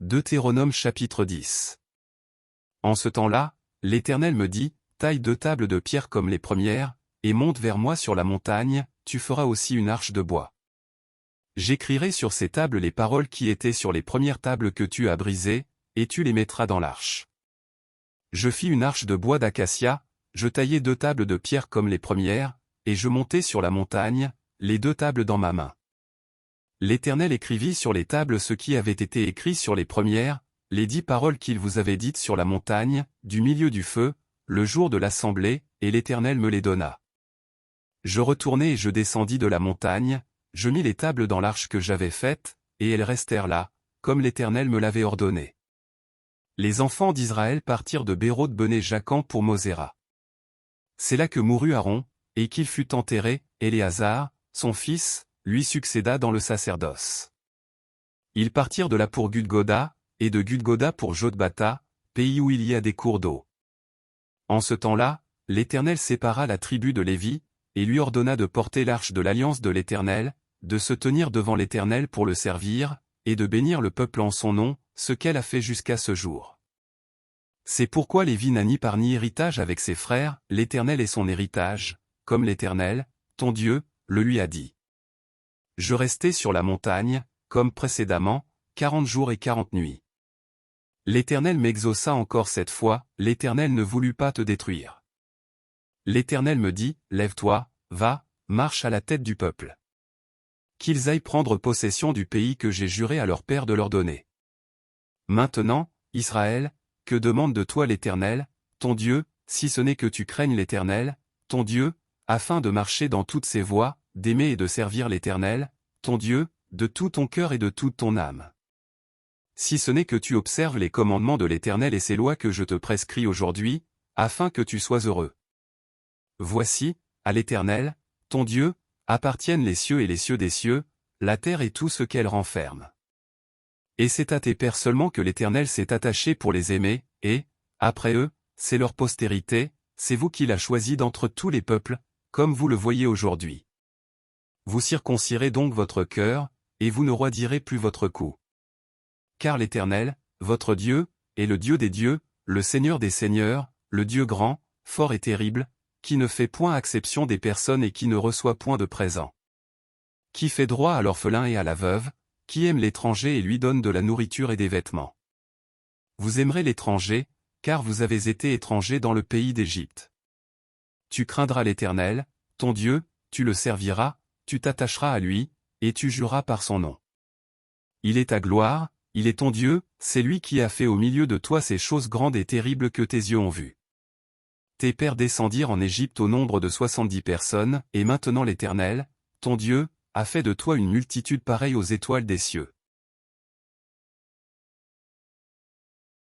Deutéronome chapitre 10. En ce temps-là, l'Éternel me dit, taille 2 tables de pierre comme les premières, et monte vers moi sur la montagne, tu feras aussi une arche de bois. J'écrirai sur ces tables les paroles qui étaient sur les premières tables que tu as brisées, et tu les mettras dans l'arche. Je fis une arche de bois d'acacia, je taillai 2 tables de pierre comme les premières, et je montai sur la montagne, les 2 tables dans ma main. L'Éternel écrivit sur les tables ce qui avait été écrit sur les premières, les 10 paroles qu'il vous avait dites sur la montagne, du milieu du feu, le jour de l'assemblée, et l'Éternel me les donna. Je retournai et je descendis de la montagne, je mis les tables dans l'arche que j'avais faite, et elles restèrent là, comme l'Éternel me l'avait ordonné. Les enfants d'Israël partirent de Béroth Bené Jacan pour Moséra. C'est là que mourut Aaron, et qu'il fut enterré, Éléazar, son fils, lui succéda dans le sacerdoce. Ils partirent de là pour Gudgoda, et de Gudgoda pour Jotbata, pays où il y a des cours d'eau. En ce temps-là, l'Éternel sépara la tribu de Lévi, et lui ordonna de porter l'arche de l'alliance de l'Éternel, de se tenir devant l'Éternel pour le servir, et de bénir le peuple en son nom, ce qu'elle a fait jusqu'à ce jour. C'est pourquoi Lévi n'a ni part ni héritage avec ses frères, l'Éternel est son héritage, comme l'Éternel, ton Dieu, le lui a dit. Je restai sur la montagne, comme précédemment, 40 jours et 40 nuits. L'Éternel m'exauça encore cette fois, l'Éternel ne voulut pas te détruire. L'Éternel me dit, lève-toi, va, marche à la tête du peuple. Qu'ils aillent prendre possession du pays que j'ai juré à leur père de leur donner. Maintenant, Israël, que demande de toi l'Éternel, ton Dieu, si ce n'est que tu craignes l'Éternel, ton Dieu, afin de marcher dans toutes ses voies, d'aimer et de servir l'Éternel, ton Dieu, de tout ton cœur et de toute ton âme. Si ce n'est que tu observes les commandements de l'Éternel et ses lois que je te prescris aujourd'hui, afin que tu sois heureux. Voici, à l'Éternel, ton Dieu, appartiennent les cieux et les cieux des cieux, la terre et tout ce qu'elle renferme. Et c'est à tes pères seulement que l'Éternel s'est attaché pour les aimer, et, après eux, c'est leur postérité, c'est vous qui l'a choisi d'entre tous les peuples, comme vous le voyez aujourd'hui. Vous circoncirez donc votre cœur, et vous ne roidirez plus votre cou. Car l'Éternel, votre Dieu, est le Dieu des dieux, le Seigneur des seigneurs, le Dieu grand, fort et terrible, qui ne fait point acception des personnes et qui ne reçoit point de présent. Qui fait droit à l'orphelin et à la veuve, qui aime l'étranger et lui donne de la nourriture et des vêtements. Vous aimerez l'étranger, car vous avez été étrangers dans le pays d'Égypte. Tu craindras l'Éternel, ton Dieu, tu le serviras, tu t'attacheras à lui, et tu jureras par son nom. Il est ta gloire, il est ton Dieu, c'est lui qui a fait au milieu de toi ces choses grandes et terribles que tes yeux ont vues. Tes pères descendirent en Égypte au nombre de 70 personnes, et maintenant l'Éternel, ton Dieu, a fait de toi une multitude pareille aux étoiles des cieux.